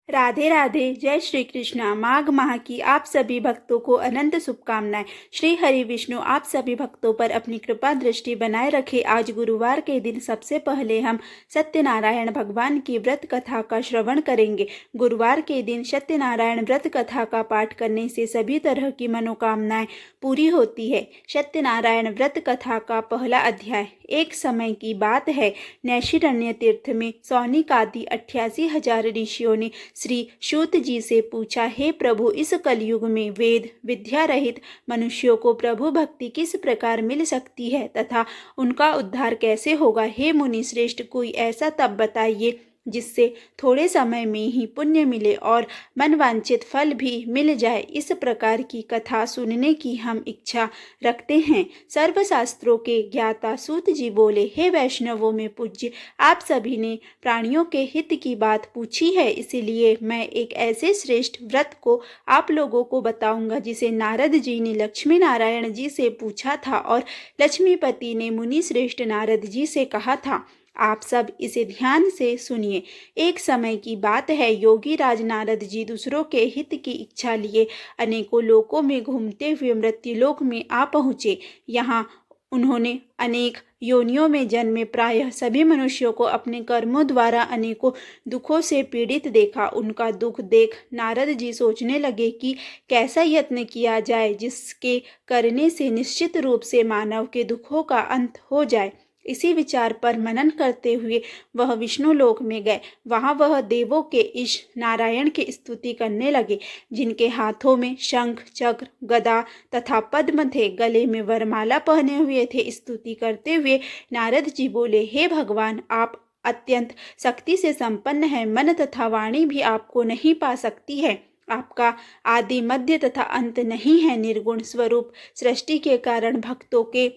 राधे राधे। जय श्री कृष्णा। माघ माह की आप सभी भक्तों को अनंत शुभकामनाएं। श्री हरि विष्णु आप सभी भक्तों पर अपनी कृपा दृष्टि बनाए रखे। आज गुरुवार के दिन सबसे पहले हम सत्यनारायण भगवान की व्रत कथा का श्रवण करेंगे। गुरुवार के दिन सत्यनारायण व्रत कथा का पाठ करने से सभी तरह की मनोकामनाएं पूरी होती है। सत्यनारायण व्रत कथा का पहला अध्याय। एक समय की बात है, नैशिरण्य तीर्थ में सौनिक आदि 88,000 ऋषियों ने श्री सूत जी से पूछा, हे प्रभु, इस कलयुग में वेद विद्या रहित मनुष्यों को प्रभु भक्ति किस प्रकार मिल सकती है तथा उनका उद्धार कैसे होगा। हे मुनि श्रेष्ठ, कोई ऐसा तप बताइए जिससे थोड़े समय में ही पुण्य मिले और मनवांछित फल भी मिल जाए। इस प्रकार की कथा सुनने की हम इच्छा रखते हैं। सर्वशास्त्रों के ज्ञाता सूत जी बोले, हे वैष्णवों में पूज्य, आप सभी ने प्राणियों के हित की बात पूछी है, इसलिए मैं एक ऐसे श्रेष्ठ व्रत को आप लोगों को बताऊंगा जिसे नारद जी ने लक्ष्मी नारायण जी से पूछा था और लक्ष्मीपति ने मुनि श्रेष्ठ नारद जी से कहा था। आप सब इसे ध्यान से सुनिए। एक समय की बात है, योगी राज नारद जी दूसरों के हित की इच्छा लिए अनेकों लोकों में घूमते हुए मृत्युलोक में आ पहुँचे। यहाँ उन्होंने अनेक योनियों में जन्मे प्रायः सभी मनुष्यों को अपने कर्मों द्वारा अनेकों दुखों से पीड़ित देखा। उनका दुख देख नारद जी सोचने लगे कि कैसा यत्न किया जाए जिसके करने से निश्चित रूप से मानव के दुखों का अंत हो जाए। इसी विचार पर मनन करते हुए वह विष्णु लोक में गए। वहां वह देवों के ईश नारायण की स्तुति करने लगे, जिनके हाथों में शंख चक्र गदा तथा पद्म थे, गले में वरमाला पहने हुए थे। स्तुति करते हुए नारद जी बोले, हे भगवान, आप अत्यंत शक्ति से संपन्न है। मन तथा वाणी भी आपको नहीं पा सकती है। आपका आदि मध्य तथा अंत नहीं है। निर्गुण स्वरूप सृष्टि के कारण भक्तों के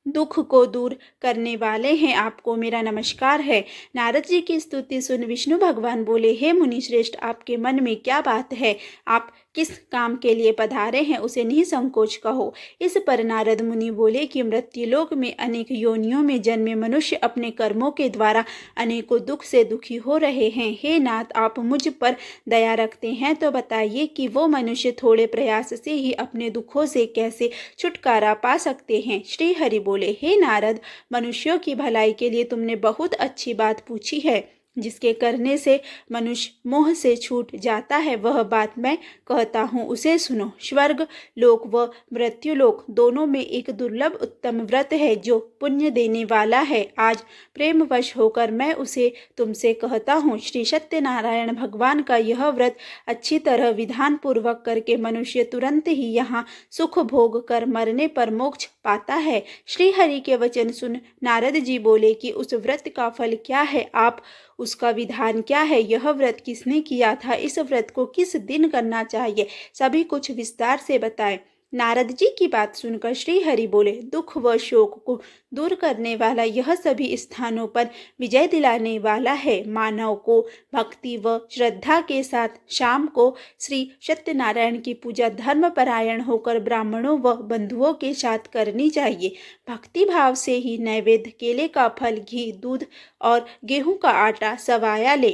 दुख को दूर करने वाले हैं। आपको मेरा नमस्कार है। नारद जी की स्तुति सुन विष्णु भगवान बोले, हे मुनि श्रेष्ठ, आपके मन में क्या बात है? आप किस काम के लिए पधारे हैं, उसे निसंकोच कहो। इस पर नारद मुनि बोले कि मृत्युलोक में अनेक योनियों में जन्मे मनुष्य अपने कर्मों के द्वारा अनेकों दुख से दुखी हो रहे हैं। हे नाथ, आप मुझ पर दया रखते हैं तो बताइए कि वो मनुष्य थोड़े प्रयास से ही अपने दुखों से कैसे छुटकारा पा सकते हैं। श्री हरि बोले, हे नारद, मनुष्यों की भलाई के लिए तुमने बहुत अच्छी बात पूछी है। जिसके करने से मनुष्य मोह से छूट जाता है, वह बात मैं कहता हूँ, उसे सुनो। स्वर्ग लोक व मृत्युलोक दोनों में एक दुर्लभ उत्तम व्रत है जो पुण्य देने वाला है। आज प्रेमवश होकर मैं उसे तुमसे कहता हूँ। श्री सत्यनारायण भगवान का यह व्रत अच्छी तरह विधान पूर्वक करके मनुष्य तुरंत ही यहाँ सुख भोग कर मरने पर मोक्ष पाता है। श्री हरि के वचन सुन नारद जी बोले कि उस व्रत का फल क्या है, आप उसका विधान क्या है, यह व्रत किसने किया था, इस व्रत को किस दिन करना चाहिए, सभी कुछ विस्तार से बताएं। नारद जी की बात सुनकर श्री हरि बोले, दुख व शोक को दूर करने वाला यह सभी स्थानों पर विजय दिलाने वाला है। मानव को भक्ति व श्रद्धा के साथ शाम को श्री सत्यनारायण की पूजा धर्मपरायण होकर ब्राह्मणों व बंधुओं के साथ करनी चाहिए। भक्ति भाव से ही नैवेद्य केले का फल, घी, दूध और गेहूं का आटा सवाया ले।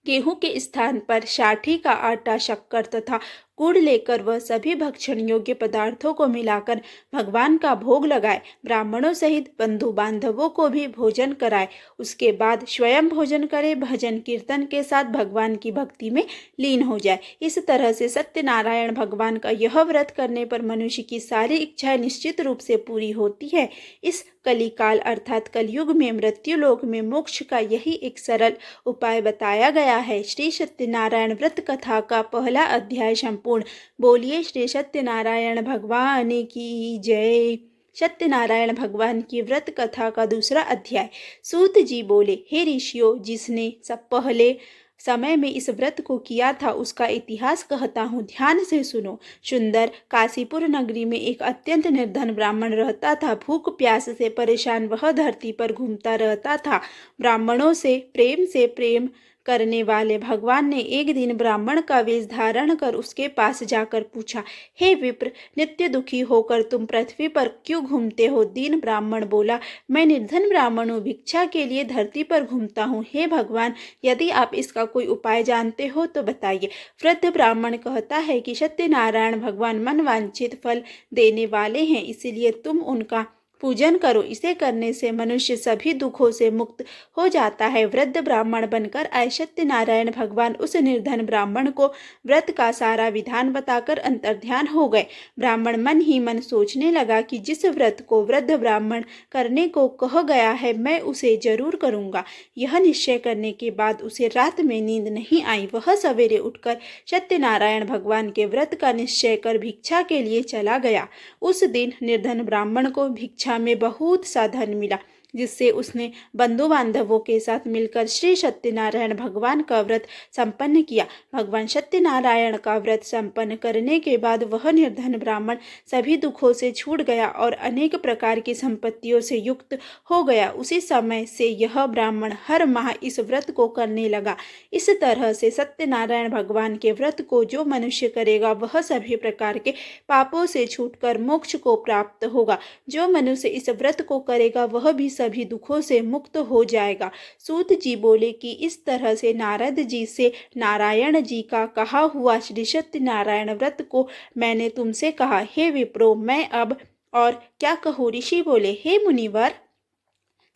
गेहूं के स्थान पर साठी का आटा, शक्कर तथा गुड़ लेकर वह सभी भक्षण योग्य पदार्थों को मिलाकर भगवान का भोग लगाए। ब्राह्मणों सहित बंधु बांधवों को भी भोजन कराए। उसके बाद स्वयं भोजन करे, भजन कीर्तन के साथ भगवान की भक्ति में लीन हो जाए। इस तरह से सत्यनारायण भगवान का यह व्रत करने पर मनुष्य की सारी इच्छाएं निश्चित रूप से पूरी होती है। इस कलिकाल अर्थात कलयुग में मृत्युलोक में मोक्ष का यही एक सरल उपाय बताया गया है। श्री सत्यनारायण व्रत कथा का पहला अध्याय संपूर्ण। बोलिए श्री सत्यनारायण भगवान की जय। सत्यनारायण भगवान की व्रत कथा का दूसरा अध्याय। सूत जी बोले, हे ऋषियों, जिसने सब पहले समय में इस व्रत को किया था उसका इतिहास कहता हूँ, ध्यान से सुनो। सुंदर काशीपुर नगरी में एक अत्यंत निर्धन ब्राह्मण रहता था। भूख प्यास से परेशान वह धरती पर घूमता रहता था। ब्राह्मणों से प्रेम करने वाले भगवान ने एक दिन ब्राह्मण का वेश धारण कर उसके पास जाकर पूछा, हे विप्र, नित्य दुखी होकर तुम पृथ्वी पर क्यों घूमते हो? दीन ब्राह्मण बोला, मैं निर्धन ब्राह्मण हूँ, भिक्षा के लिए धरती पर घूमता हूँ। हे भगवान, यदि आप इसका कोई उपाय जानते हो तो बताइए। वृद्ध ब्राह्मण कहता है कि सत्यनारायण भगवान मनवांछित फल देने वाले हैं, इसीलिए तुम उनका पूजन करो। इसे करने से मनुष्य सभी दुखों से मुक्त हो जाता है। वृद्ध ब्राह्मण बनकर आए सत्यनारायण भगवान उस निर्धन ब्राह्मण को व्रत का सारा विधान बताकर अंतर्ध्यान हो गए। ब्राह्मण मन ही मन सोचने लगा कि जिस व्रत को वृद्ध ब्राह्मण करने को कह गया है, मैं उसे जरूर करूंगा। यह निश्चय करने के बाद उसे रात में नींद नहीं आई। वह सवेरे उठकर सत्यनारायण भगवान के व्रत का निश्चय कर भिक्षा के लिए चला गया। उस दिन निर्धन ब्राह्मण को भिक्षा में बहुत सा धन मिला, जिससे उसने बंधु बांधवों के साथ मिलकर श्री सत्यनारायण भगवान का व्रत संपन्न किया। भगवान सत्यनारायण का व्रत संपन्न करने के बाद वह निर्धन ब्राह्मण सभी दुखों से छूट गया और अनेक प्रकार की संपत्तियों से युक्त हो गया। उसी समय से यह ब्राह्मण हर माह इस व्रत को करने लगा। इस तरह से सत्यनारायण भगवान के व्रत को जो मनुष्य करेगा वह सभी प्रकार के पापों से छूटकर मोक्ष को प्राप्त होगा। जो मनुष्य इस व्रत को करेगा वह भी सभी दुखों से मुक्त हो जाएगा। सूत जी बोले कि इस तरह से नारद जी से नारायण जी का कहा हुआ श्री सत्यनारायण व्रत को मैंने तुमसे कहा। हे विप्रो, मैं अब और क्या कहूँ? ऋषि बोले, हे मुनिवर,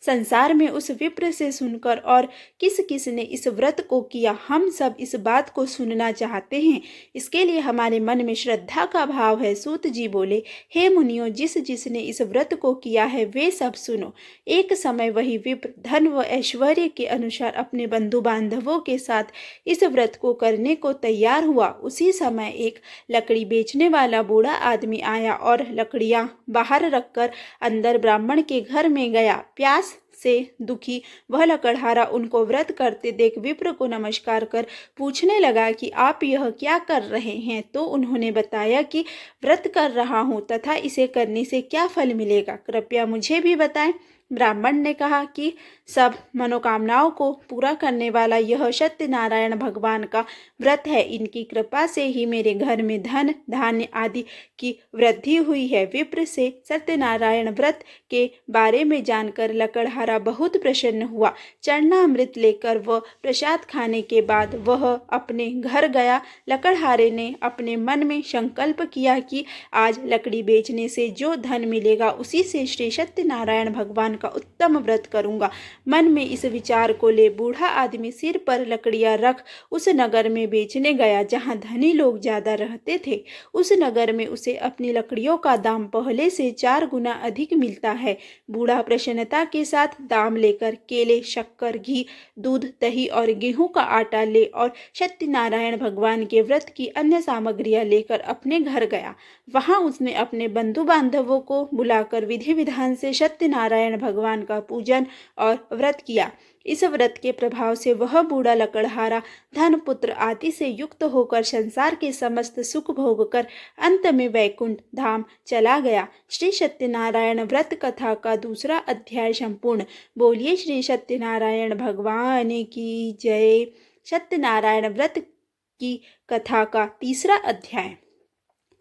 संसार में उस विप्र से सुनकर और किस किस ने इस व्रत को किया, हम सब इस बात को सुनना चाहते हैं। इसके लिए हमारे मन में श्रद्धा का भाव है। सूत जी बोले, हे मुनियों, जिस जिसने इस व्रत को किया है वे सब सुनो। एक समय वही विप्र धन व ऐश्वर्य के अनुसार अपने बंधु बांधवों के साथ इस व्रत को करने को तैयार हुआ। उसी समय एक लकड़ी बेचने वाला बूढ़ा आदमी आया और लकड़ियां बाहर रखकर अंदर ब्राह्मण के घर में गया। प्यास से दुखी वह लकड़हारा उनको व्रत करते देख विप्र को नमस्कार कर पूछने लगा कि आप यह क्या कर रहे हैं? तो उन्होंने बताया कि व्रत कर रहा हूँ तथा इसे करने से क्या फल मिलेगा, कृपया मुझे भी बताएं। ब्राह्मण ने कहा कि सब मनोकामनाओं को पूरा करने वाला यह सत्यनारायण भगवान का व्रत है। इनकी कृपा से ही मेरे घर में धन धान्य आदि की वृद्धि हुई है। विप्र से सत्यनारायण व्रत के बारे में जानकर लकड़हारा बहुत प्रसन्न हुआ। चरणामृत लेकर वह प्रसाद खाने के बाद वह अपने घर गया। लकड़हारे ने अपने मन में संकल्प किया कि आज लकड़ी बेचने से जो धन मिलेगा उसी से श्री सत्यनारायण भगवान का उत्तम व्रत करूंगा। मन में इस विचार को ले बूढ़ा आदमी सिर पर लकड़ियां रख उस नगर में बेचने गया जहां धनी लोग ज्यादा रहते थे। उस नगर में उसे अपनी लकड़ियों का दाम पहले से 4 गुना अधिक मिलता है। बूढ़ा प्रसन्नता के साथ दाम लेकर केले, शक्कर, घी, दूध, दही और गेहूं का आटा ले और सत्यनारायण भगवान के व्रत की अन्य सामग्रियां लेकर अपने घर गया। वहां उसने अपने बंधु बांधवों को बुलाकर विधि विधान से सत्यनारायण भगवान का पूजन और व्रत किया। इस व्रत के प्रभाव से वह बूढ़ा लकड़हारा धन पुत्र आदि से युक्त होकर संसार के समस्त सुख भोग कर अंत में वैकुंठ धाम चला गया। श्री सत्यनारायण व्रत कथा का दूसरा अध्याय संपूर्ण। बोलिए श्री सत्यनारायण भगवान की जय। सत्यनारायण व्रत की कथा का तीसरा अध्याय।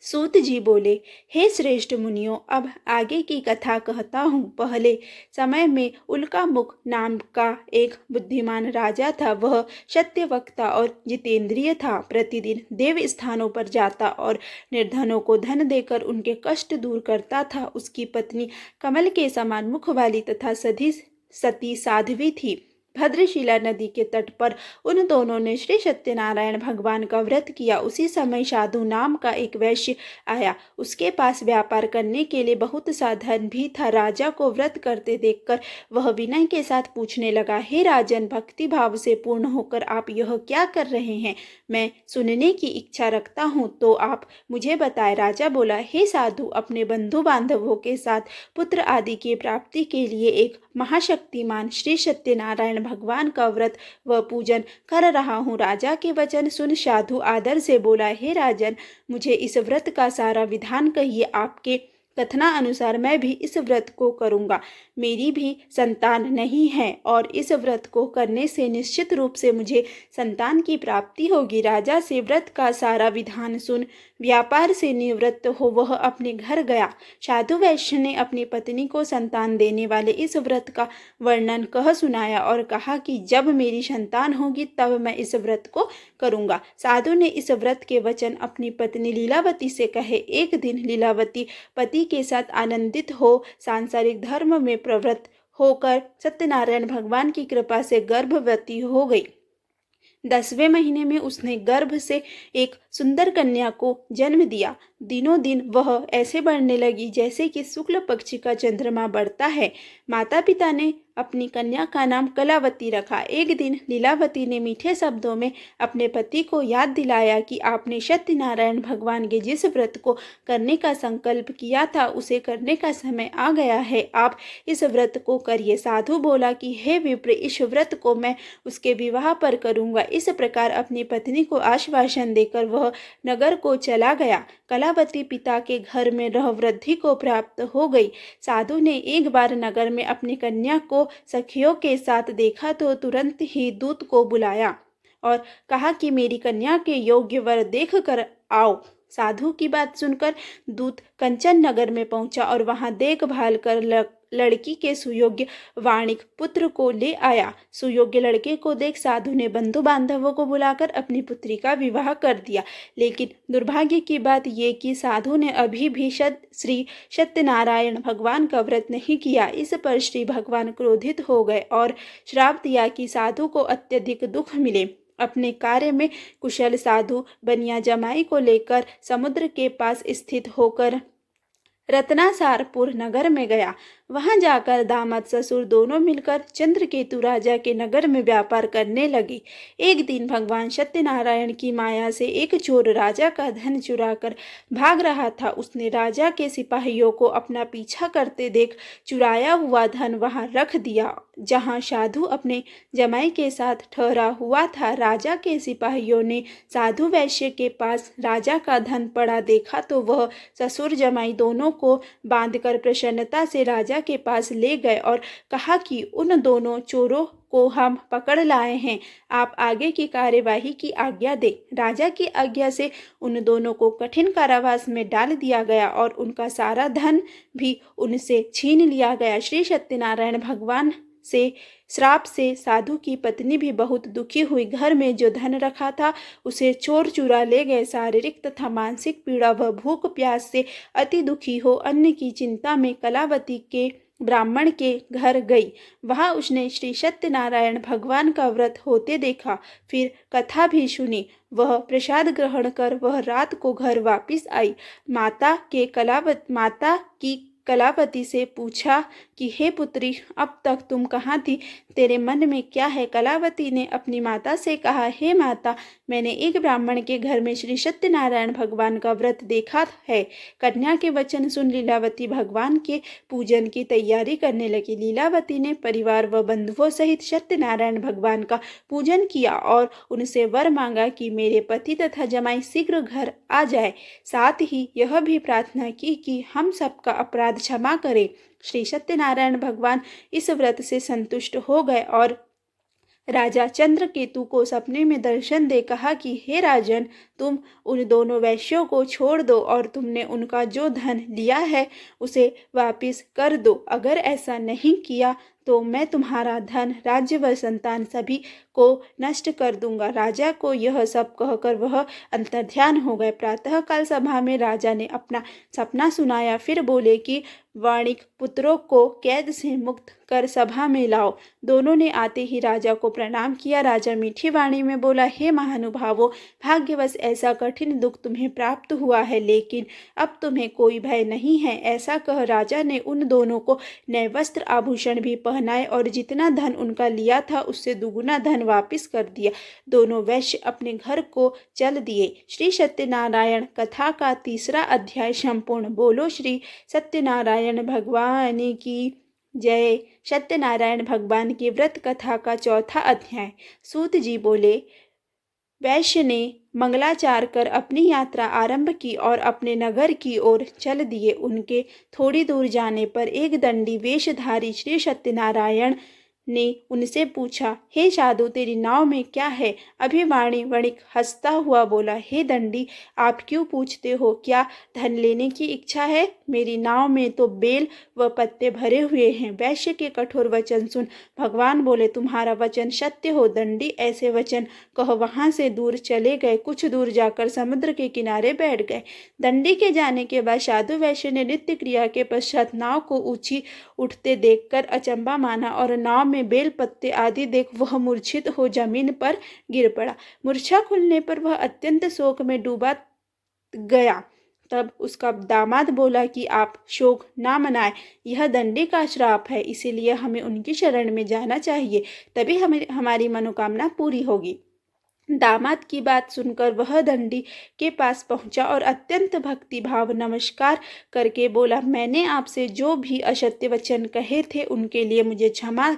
सूत जी बोले, हे श्रेष्ठ मुनियों, अब आगे की कथा कहता हूँ। पहले समय में उल्कामुख नाम का एक बुद्धिमान राजा था। वह सत्यवक्ता और जितेंद्रिय था। प्रतिदिन देव स्थानों पर जाता और निर्धनों को धन देकर उनके कष्ट दूर करता था। उसकी पत्नी कमल के समान मुख वाली तथा सती साध्वी थी। भद्रशिला नदी के तट पर उन दोनों ने श्री सत्यनारायण भगवान का व्रत किया। उसी समय साधु नाम का एक वैश्य आया। उसके पास व्यापार करने के लिए बहुत सा धन भी था। राजा को व्रत करते देखकर वह विनय के साथ पूछने लगा, हे राजन, भक्ति भाव से पूर्ण होकर आप यह क्या कर रहे हैं? मैं सुनने की इच्छा रखता हूँ, तो आप मुझे बताएं। राजा बोला, हे साधु, अपने बंधु बांधवों के साथ पुत्र आदि की प्राप्ति के लिए एक महाशक्तिमान श्री सत्यनारायण भगवान का व्रत व पूजन कर रहा हूँ। राजा के वचन सुन साधु आदर से बोला, हे राजन, मुझे इस व्रत का सारा विधान कहिए। आपके कथना अनुसार मैं भी इस व्रत को करूँगा। मेरी भी संतान नहीं है और इस व्रत को करने से निश्चित रूप से मुझे संतान की प्राप्ति होगी। राजा से व्रत का सारा विधान सुन व्यापार से निवृत्त हो वह अपने घर गया। साधु वैश्य ने अपनी पत्नी को संतान देने वाले इस व्रत का वर्णन कह सुनाया और कहा कि जब मेरी संतान होगी तब मैं इस व्रत को करूँगा। साधु ने इस व्रत के वचन अपनी पत्नी लीलावती से कहे। एक दिन लीलावती पति के साथ आनंदित हो सांसारिक धर्म में प्रवृत्त होकर सत्यनारायण भगवान की कृपा से गर्भवती हो गई। 10वें महीने में उसने गर्भ से एक सुंदर कन्या को जन्म दिया। दिनों दिन वह ऐसे बढ़ने लगी जैसे कि शुक्ल पक्ष का चंद्रमा बढ़ता है। माता पिता ने अपनी कन्या का नाम कलावती रखा। एक दिन लीलावती ने मीठे शब्दों में अपने पति को याद दिलाया कि आपने सत्यनारायण भगवान के जिस व्रत को करने का संकल्प किया था उसे करने का समय आ गया है, आप इस व्रत को करिए। साधु बोला कि हे विप्र, इस व्रत को मैं उसके विवाह पर करूँगा। इस प्रकार अपनी पत्नी को आश्वासन देकर वह नगर को चला गया। कलावती पिता के घर में रह वृद्धि को प्राप्त हो गई। साधु ने एक बार नगर में अपनी कन्या को सखियों के साथ देखा तो तुरंत ही दूत को बुलाया और कहा कि मेरी कन्या के योग्य वर देख कर आओ। साधु की बात सुनकर दूत कंचन नगर में पहुंचा और वहां देखभाल कर लड़की के सुयोग्य वाणिक पुत्र को ले आया। सुयोग्य लड़के को देख साधु ने बंधु बांधवों को बुलाकर अपनी पुत्री का विवाह कर दिया। लेकिन दुर्भाग्य की बात ये कि साधु ने अभी भी श्री सत्यनारायण भगवान का व्रत नहीं किया। इस पर श्री भगवान क्रोधित हो गए और श्राप दिया कि साधु को अत्यधिक दुख मिले। अपने कार्य में कुशल साधु बनिया जमाई को लेकर समुद्र के पास स्थित होकर रत्नासारपुर नगर में गया। वहां जाकर दामाद ससुर दोनों मिलकर चंद्रकेतु राजा के नगर में व्यापार करने लगे। एक दिन भगवान सत्यनारायण की माया से एक चोर राजा का धन चुराकर भाग रहा था। उसने राजा के सिपाहियों को अपना पीछा करते देख चुराया हुआ धन वहां रख दिया जहां साधु अपने जमाई के साथ ठहरा हुआ था। राजा के सिपाहियों ने साधु वैश्य के पास राजा का धन पड़ा देखा तो वह ससुर जमाई दोनों को बांधकर प्रसन्नता से राजा के पास ले गए और कहा कि उन दोनों चोरों को हम पकड़ लाए हैं, आप आगे की कार्यवाही की आज्ञा दे। राजा की आज्ञा से उन दोनों को कठिन कारावास में डाल दिया गया और उनका सारा धन भी उनसे छीन लिया गया। श्री सत्यनारायण भगवान से श्राप से साधु की पत्नी भी बहुत दुखी हुई। घर में जो धन रखा था उसे चोर चुरा ले गए। शारीरिक तथा मानसिक पीड़ा व भूख प्यास से अति दुखी हो अन्न की चिंता में कलावती के ब्राह्मण के घर गई। वहां उसने श्री सत्यनारायण भगवान का व्रत होते देखा, फिर कथा भी सुनी। वह प्रसाद ग्रहण कर वह रात को घर वापस आई। माता की कलावती से पूछा कि हे पुत्री, अब तक तुम कहाँ थी, तेरे मन में क्या है? कलावती ने अपनी माता से कहा, हे माता, मैंने एक ब्राह्मण के घर में श्री सत्यनारायण भगवान का व्रत देखा है। कन्या के वचन सुन लीलावती भगवान के पूजन की तैयारी करने लगी। लीलावती ने परिवार व बंधुओं सहित सत्यनारायण भगवान का पूजन किया और उनसे वर मांगा कि मेरे पति तथा जमाई शीघ्र घर आ जाए। साथ ही यह भी प्रार्थना की कि हम सबका अपराध क्षमा करे। श्री सत्यनारायण भगवान इस व्रत से संतुष्ट हो गए और राजा चंद्रकेतु को सपने में दर्शन दे कहा कि हे राजन, तुम उन दोनों वैश्यों को छोड़ दो और तुमने उनका जो धन लिया है उसे वापस कर दो। अगर ऐसा नहीं किया तो मैं तुम्हारा धन, राज्य व संतान सभी को नष्ट कर दूंगा। राजा को यह सब कहकर वह अंतर्ध्यान हो गए। प्रातःकाल सभा में राजा ने अपना सपना सुनाया। फिर बोले कि वाणिक पुत्रों को कैद से मुक्त कर सभा में लाओ। दोनों ने आते ही राजा को प्रणाम किया। राजा मीठी वाणी में बोला, हे महानुभावों, भाग्यवश ऐसा कठिन दुख तुम्हें प्राप्त हुआ है, लेकिन अब तुम्हें कोई भय नहीं है। ऐसा कह राजा ने उन दोनों को नए वस्त्र आभूषण भी पहनाए और जितना धन उनका लिया था उससे दुगुना धन वापस कर दिया। दोनों वैश्य अपने घर को चल दिए। श्री सत्यनारायण कथा का 3रा अध्याय संपूर्ण। बोलो श्री सत्यनारायण भगवान की जय। सत्यनारायण भगवान की व्रत कथा का 4था अध्याय। सूत जी बोले, वैश्य ने मंगलाचार कर अपनी यात्रा आरंभ की और अपने नगर की ओर चल दिए। उनके थोड़ी दूर जाने पर एक दंडी वेशधारी श्री सत्यनारायण ने उनसे पूछा, हे साधु, तेरी नाव में क्या है? अभिमानी वणिक हंसता हुआ बोला, हे दंडी, आप क्यों पूछते हो? क्या धन लेने की इच्छा है? मेरी नाव में तो बेल व पत्ते भरे हुए हैं। वैश्य के कठोर वचन सुन भगवान बोले, तुम्हारा वचन सत्य हो। दंडी ऐसे वचन कह वहां से दूर चले गए। कुछ दूर जाकर समुद्र के किनारे बैठ गए। दंडी के जाने के बाद साधु वैश्य ने नित्य क्रिया के पश्चात नाव को ऊंची उठते देखकर अचंबा माना और नाव में बेल पत्ते आदि देख वह मूर्छित हो जमीन पर गिर पड़ा। मूर्छा खुलने पर वह अत्यंत शोक में डूबा गया। तब उसका दामाद बोला कि आप शोक ना मनाएं, यह दंडी का श्राप है, इसीलिए हमें उनकी शरण में जाना चाहिए, तभी हमारी मनोकामना पूरी होगी। दामाद की बात सुनकर वह दंडी के पास पहुंचा और अत्यंत भक्ति भाव नमस्कार करके बोला, मैंने आपसे जो भी असत्य वचन कहे थे उनके लिए मुझे क्षमा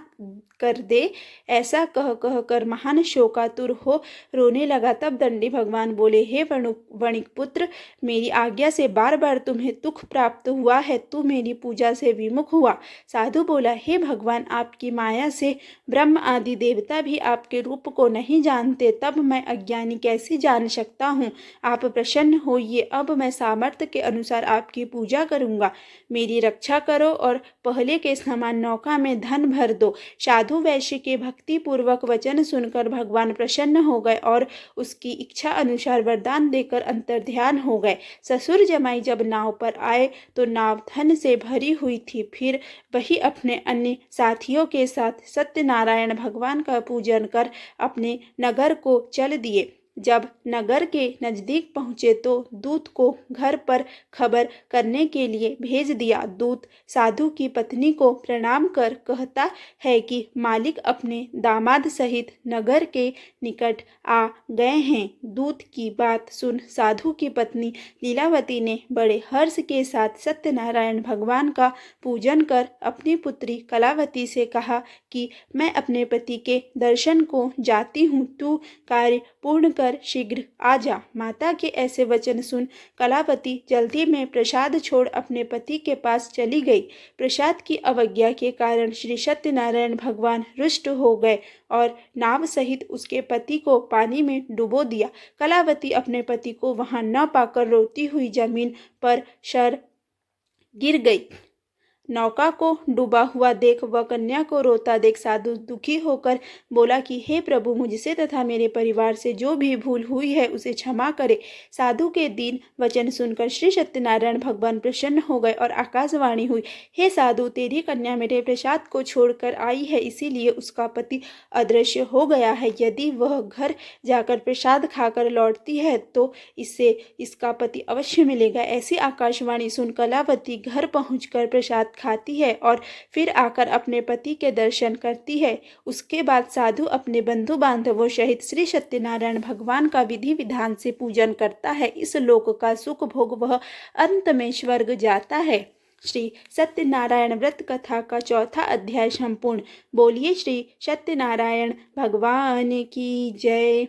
कर दे। ऐसा कह कह कर महान शोकातुर हो रोने लगा। तब दंडी भगवान बोले, हे वणिक पुत्र, मेरी आज्ञा से बार बार तुम्हें दुख प्राप्त हुआ है, तू मेरी पूजा से विमुख हुआ। साधु बोला, हे भगवान, आपकी माया से ब्रह्म आदि देवता भी आपके रूप को नहीं जानते, तब मैं अज्ञानी कैसे जान सकता हूँ? आप प्रसन्न होइए, अब मैं सामर्थ्य के अनुसार आपकी पूजा करूँगा। मेरी रक्षा करो और पहले के समान नौका में धन भर दो। साधु वैश्य के भक्ति पूर्वक वचन सुनकर भगवान प्रसन्न हो गए और उसकी इच्छा अनुसार वरदान देकर अंतर्ध्यान हो गए। ससुर जमाई जब नाव पर आए तो नाव धन से भरी हुई थी। फिर वही अपने अन्य साथियों के साथ सत्यनारायण भगवान का पूजन कर अपने नगर को चल दिए। जब नगर के नजदीक पहुंचे तो दूत को घर पर खबर करने के लिए भेज दिया। दूत साधु की पत्नी को प्रणाम कर कहता है कि मालिक अपने दामाद सहित नगर के निकट आ गए हैं। दूत की बात सुन साधु की पत्नी लीलावती ने बड़े हर्ष के साथ सत्यनारायण भगवान का पूजन कर अपनी पुत्री कलावती से कहा कि मैं अपने पति के दर्शन को जाती हूँ, तू कार्य पूर्ण कर शीघ्र आ जा। माता के ऐसे वचन सुन कलावती जल्दी में प्रसाद छोड़ अपने पति के पास चली गई। प्रसाद की अवज्ञा के कारण श्री सत्यनारायण भगवान रुष्ट हो गए और नाव सहित उसके पति को पानी में डुबो दिया। कलावती अपने पति को वहां न पाकर रोती हुई जमीन पर सर गिर गई। नौका को डूबा हुआ देख व कन्या को रोता देख साधु दुखी होकर बोला कि हे प्रभु, मुझसे तथा मेरे परिवार से जो भी भूल हुई है उसे क्षमा करे। साधु के दीन वचन सुनकर श्री सत्यनारायण भगवान प्रसन्न हो गए और आकाशवाणी हुई, हे साधु, तेरी कन्या मेरे प्रसाद को छोड़कर आई है, इसीलिए उसका पति अदृश्य हो गया है। यदि वह घर जाकर प्रसाद खाकर लौटती है तो इससे इसका पति अवश्य मिलेगा। ऐसी आकाशवाणी सुन कलावती घर पहुंचकर प्रसाद खाती है और फिर आकर अपने पति के दर्शन करती है। उसके बाद साधु अपने बंधु बांधवों सहित श्री सत्यनारायण भगवान का विधि विधान से पूजन करता है। इस लोक का सुख भोग वह अंत में स्वर्ग जाता है। श्री सत्यनारायण व्रत कथा का चौथा अध्याय संपूर्ण। बोलिए श्री सत्यनारायण भगवान की जय।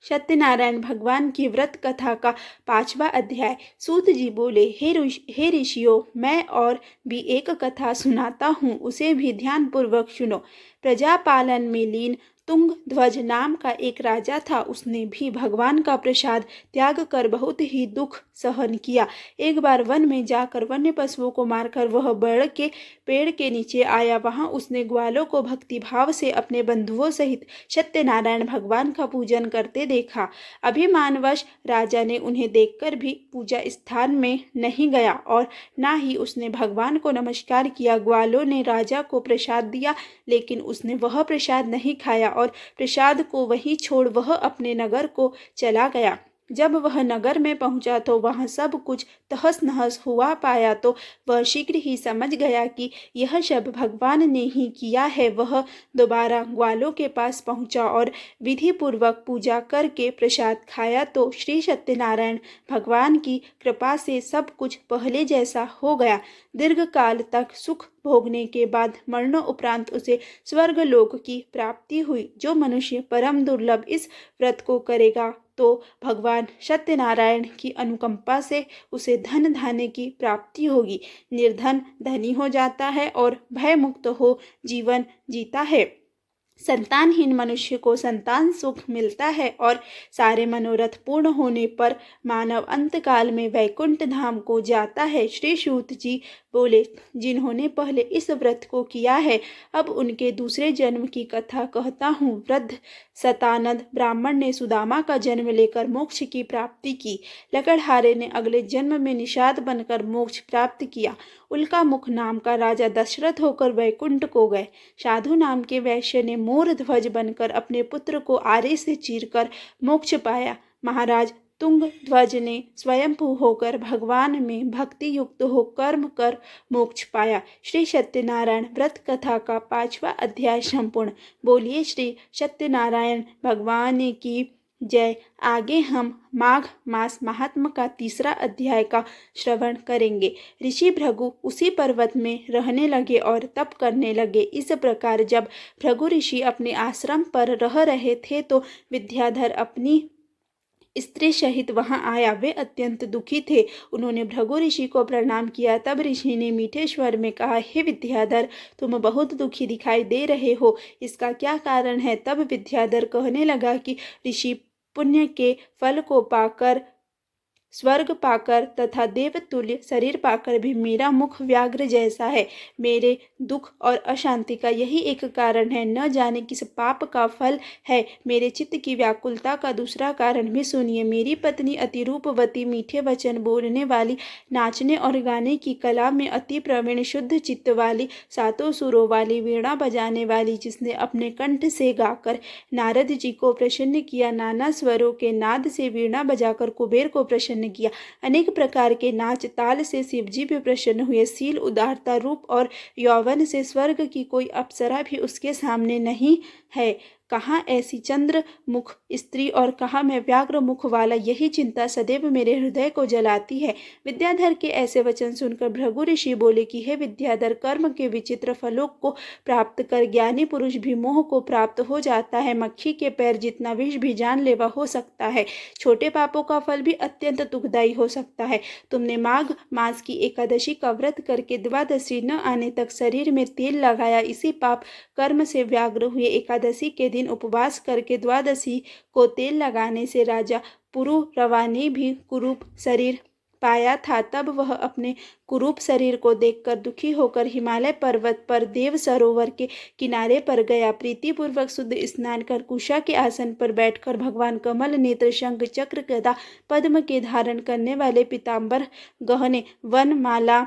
सत्यनारायण भगवान की व्रत कथा का 5वां अध्याय। सूत जी बोले, हे ऋषियों, मैं और भी एक कथा सुनाता हूँ, उसे भी ध्यान पूर्वक सुनो। प्रजा पालन में लीन तुंग ध्वज नाम का एक राजा था। उसने भी भगवान का प्रसाद त्याग कर बहुत ही दुख सहन किया। एक बार वन में जाकर वन्य पशुओं को मारकर वह बड़ के पेड़ के नीचे आया। वहां उसने ग्वालों को भक्ति भाव से अपने बंधुओं सहित सत्यनारायण भगवान का पूजन करते देखा। अभिमानवश राजा ने उन्हें देखकर भी पूजा स्थान में नहीं गया और ना ही उसने भगवान को नमस्कार किया। ग्वालों ने राजा को प्रसाद दिया, लेकिन उसने वह प्रसाद नहीं खाया और प्रसाद को वहीं छोड़ वह अपने नगर को चला गया। जब वह नगर में पहुंचा तो वहां सब कुछ तहस नहस हुआ पाया तो वह शीघ्र ही समझ गया कि यह सब भगवान ने ही किया है। वह दोबारा ग्वालों के पास पहुंचा और विधि पूर्वक पूजा करके प्रसाद खाया तो श्री सत्यनारायण भगवान की कृपा से सब कुछ पहले जैसा हो गया। दीर्घ काल तक सुख भोगने के बाद मरणोपरांत उसे स्वर्गलोक की प्राप्ति हुई। जो मनुष्य परम दुर्लभ इस व्रत को करेगा तो भगवान सत्यनारायण की अनुकंपा से उसे धन धान्य की प्राप्ति होगी। निर्धन धनी हो जाता है और भय मुक्त हो जीवन जीता है। संतानहीन मनुष्य को संतान सुख मिलता है और सारे मनोरथ पूर्ण होने पर मानव अंतकाल में वैकुंठ धाम को जाता है। श्री सूत जी बोले, जिन्होंने पहले इस व्रत को किया है अब उनके दूसरे जन्म की कथा कहता हूँ। वृद्ध सतानंद ब्राह्मण ने सुदामा का जन्म लेकर मोक्ष की प्राप्ति की। लकड़हारे ने अगले जन्म में निषाद बनकर मोक्ष प्राप्त किया। उल्का मुख नाम का राजा दशरथ होकर वैकुंठ को गए। साधु नाम के वैश्य ने मोर ध्वज बनकर अपने पुत्र को आरे से चीरकर मोक्ष पाया। महाराज तुंग ध्वज ने स्वयंभू होकर भगवान में भक्ति युक्त हो कर्म कर मोक्ष पाया। श्री सत्यनारायण व्रत कथा का 5वां अध्याय संपूर्ण। बोलिए श्री सत्यनारायण भगवान की जय। आगे हम माघ मास महात्म का 3रा अध्याय का श्रवण करेंगे। ऋषि भृगु उसी पर्वत में रहने लगे और तप करने लगे। इस प्रकार जब भृगु ऋषि अपने आश्रम पर रह रहे थे तो विद्याधर अपनी स्त्री सहित वहां आया। वे अत्यंत दुखी थे। उन्होंने भृगु ऋषि को प्रणाम किया। तब ऋषि ने मीठे स्वर में कहा, हे विद्याधर, तुम बहुत दुखी दिखाई दे रहे हो, इसका क्या कारण है? तब विद्याधर कहने लगा कि ऋषि पुण्य के फल को पाकर, स्वर्ग पाकर तथा देवतुल्य शरीर पाकर भी मेरा मुख व्याघ्र जैसा है। मेरे दुख और अशांति का यही एक कारण है, न जाने किस पाप का फल है। मेरे चित्त की व्याकुलता का दूसरा कारण भी सुनिए। मेरी पत्नी अति रूपवती, मीठे वचन बोलने वाली, नाचने और गाने की कला में अति प्रवीण, शुद्ध चित्त वाली, 7 सुरों वाली, वीणा बजाने वाली, जिसने अपने कंठ से गाकर नारद जी को प्रसन्न किया, नाना स्वरों के नाद से वीणा बजाकर कुबेर को प्रसन्न किया, अनेक प्रकार के नाच ताल से शिवजी भी प्रसन्न हुए। शील, उदारता, रूप और यौवन से स्वर्ग की कोई अप्सरा भी उसके सामने नहीं है। कहाँ ऐसी चंद्र मुख स्त्री और कहाँ मैं व्याघ्र मुख वाला, यही चिंता सदैव मेरे हृदय को जलाती है। विद्याधर के ऐसे वचन सुनकर भृगु ऋषि बोले कि हे विद्याधर, कर्म के विचित्र फलों को प्राप्त कर ज्ञानी पुरुष भी मोह को प्राप्त हो जाता है। मक्खी के पैर जितना विष भी जानलेवा हो सकता है। छोटे पापों का फल भी अत्यंत दुखदायी हो सकता है। तुमने माघ मास की एकादशी का व्रत करके द्वादशी न आने तक शरीर में तेल लगाया। इसी पाप कर्म से व्याग्र हुए एकादशी के दिन उपवास करके द्वादशी को तेल लगाने से राजा पुरुरवा ने भी कुरूप शरीर पाया था। तब वह अपने कुरूप शरीर को देखकर दुखी होकर हिमालय पर्वत पर देव सरोवर के किनारे पर गया। प्रीतिपूर्वक शुद्ध स्नान कर कुशा के आसन पर बैठकर भगवान कमल नेत्र, शंख, चक्र, गदा, पद्म के धारण करने वाले पीताम्बर गहने, वनमाला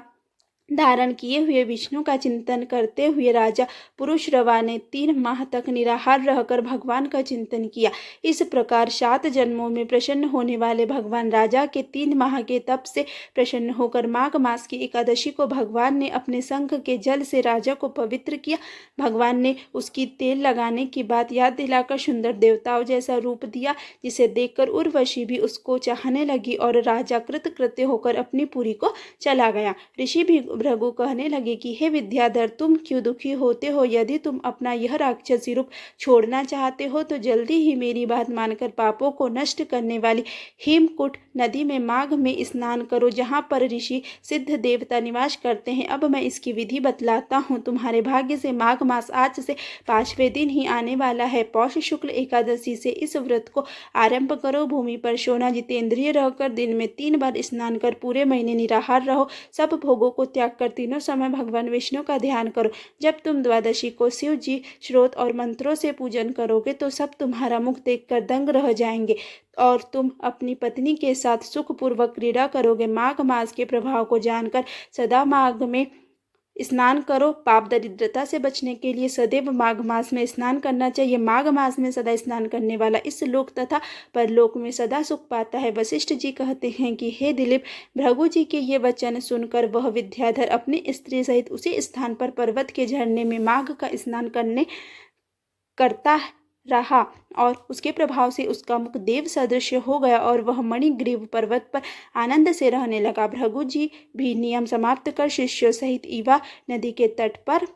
धारण किए हुए विष्णु का चिंतन करते हुए राजा पुरुषरवा ने 3 माह तक निराहार रहकर भगवान का चिंतन किया। इस प्रकार 7 जन्मों में प्रसन्न होने वाले भगवान राजा के 3 माह के तप से प्रसन्न होकर माघ मास की एकादशी को भगवान ने अपने शंख के जल से राजा को पवित्र किया। भगवान ने उसकी तेल लगाने की बात याद दिलाकर सुंदर देवताओं जैसा रूप दिया, जिसे देखकर उर्वशी भी उसको चाहने लगी और राजा कृतकृत्य होकर अपनी पुरी को चला गया। ऋषि भी भृगु कहने लगे कि हे विद्याधर, तुम क्यों दुखी होते हो? यदि तुम अपना यह राक्षसी रूप छोड़ना चाहते हो तो जल्दी ही मेरी बात मानकर पापों को नष्ट करने वाली हेमकूट नदी में माघ में स्नान करो, जहाँ पर ऋषि सिद्ध देवता निवास करते हैं। अब मैं इसकी विधि बतलाता हूँ। तुम्हारे भाग्य से माघ मास आज से 5वें दिन ही आने वाला है। पौष शुक्ल एकादशी से इस व्रत को आरंभ करो। भूमि पर सोना, जितेंद्रिय रहकर दिन में 3 बार स्नान कर पूरे महीने निराहार रहो। सब भोगों को त्याग कर तीनों समय भगवान विष्णु का ध्यान करो। जब तुम द्वादशी को शिव जी श्रोत और मंत्रों से पूजन करोगे तो सब तुम्हारा मुख देखकर दंग रह जाएंगे और तुम अपनी पत्नी के साथ सुखपूर्वक क्रीड़ा करोगे। माघ मास के प्रभाव को जानकर सदा माघ में स्नान करो। पाप दरिद्रता से बचने के लिए सदैव माघ मास में स्नान करना चाहिए। माघ मास में सदा स्नान करने वाला इस लोक तथा परलोक में सदा सुख पाता है। वशिष्ठ जी कहते हैं कि हे दिलीप, भृगु जी के ये वचन सुनकर वह विद्याधर अपनी स्त्री सहित उसी स्थान पर पर्वत के झरने में माघ का स्नान करता रहा और उसके प्रभाव से उसका मुख देव सदृश हो गया और वह मणिग्रीव पर्वत पर आनंद से रहने लगा। भृगु जी भी नियम समाप्त कर शिष्यों सहित ईवा नदी के तट पर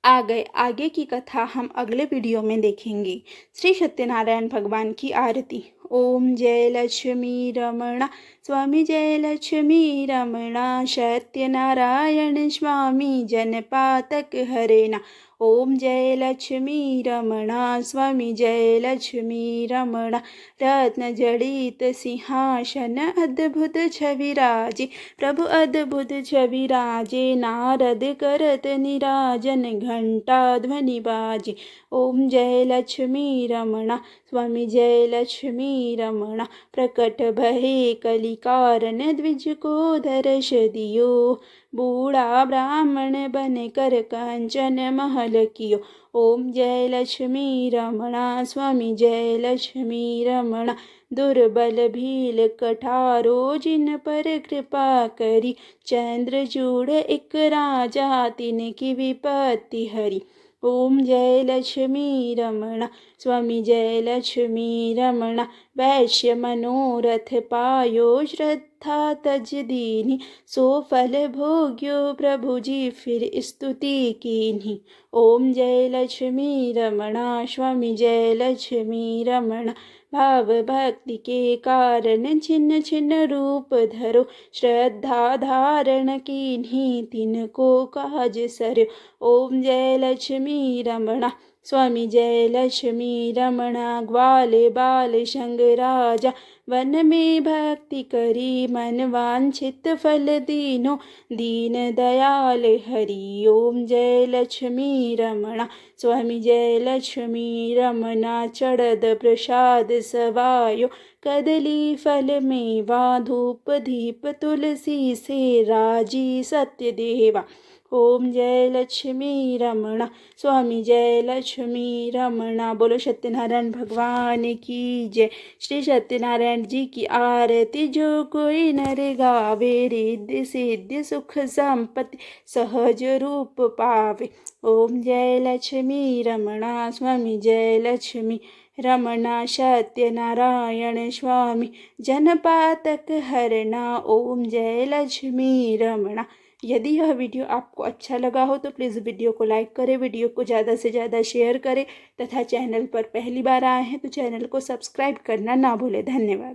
आ गए। आगे की कथा हम अगले वीडियो में देखेंगे। श्री सत्यनारायण भगवान की आरती। ओम जय लक्ष्मी रमणा स्वामी, जय लक्ष्मी रमणा सत्यनारायण स्वामी, जनपातक हरेना। ओम जय लक्ष्मी रमणा स्वामी, जय लक्ष्मी रमणा रत्न जड़ित सिंहासन अद्भुत छविराजे, प्रभु अद्भुत छविराजे, नारद करत निराजन घंटा ध्वनि बाजे। ओम जय लक्ष्मी रमणा स्वामी, जय लक्ष्मी रमणा प्रकट भये कलिकारण द्विज को दर्श दियो, बूढ़ा ब्राह्मण बन कर कांचन महल कियो। ओम जय लक्ष्मी रमणा स्वामी, जय लक्ष्मी रमणा दुर्बल भील कठारो, जिन पर कृपा करी, चंद्रचूड़ एक राजा तिनकी विपत्ति हरी। ओम जय लक्ष्मी रमणा स्वामी, जय लक्ष्मी रमणा वैश्य मनोरथ पायो, श्रद्धा तज दीनी, सो फल भोग्यो प्रभु जी फिर स्तुति कीन्ही। ओम जय लक्ष्मी रमणा स्वामी, जय लक्ष्मी रमणा भाव भक्ति के कारण छिन्न छिन्न रूप धरो, श्रद्धा धारण कीन्ही तिनको काज सर्यो। ओम जय लक्ष्मी रमणा स्वामी, जय लक्ष्मी रमणा ग्वाले बाल संग राजा, वन में भक्ति करी, मन वांछित फल दीनो, दीन दयाल हरि। ओम जय लक्ष्मी रमणा स्वामी, जय लक्ष्मी रमणा चढ़द प्रसाद सवायो, कदली फल मेवा, धूप दीप तुलसी से राजी सत्य देवा। ओम जय लक्ष्मी रमणा स्वामी, जय लक्ष्मी रमणा। बोलो सत्यनारायण भगवान की जय। श्री सत्यनारायण जी की आरती जो कोई नर गावे, रिद्धि सिद्धि सुख संपत्ति सहज रूप पावे। ओम जय लक्ष्मी रमणा स्वामी, जय लक्ष्मी रमणा सत्यनारायण स्वामी, जनपातक हरना। ओम जय लक्ष्मी रमणा। यदि यह वीडियो आपको अच्छा लगा हो तो प्लीज़ वीडियो को लाइक करें, वीडियो को ज़्यादा से ज़्यादा शेयर करें तथा चैनल पर पहली बार आए हैं तो चैनल को सब्सक्राइब करना ना भूलें। धन्यवाद।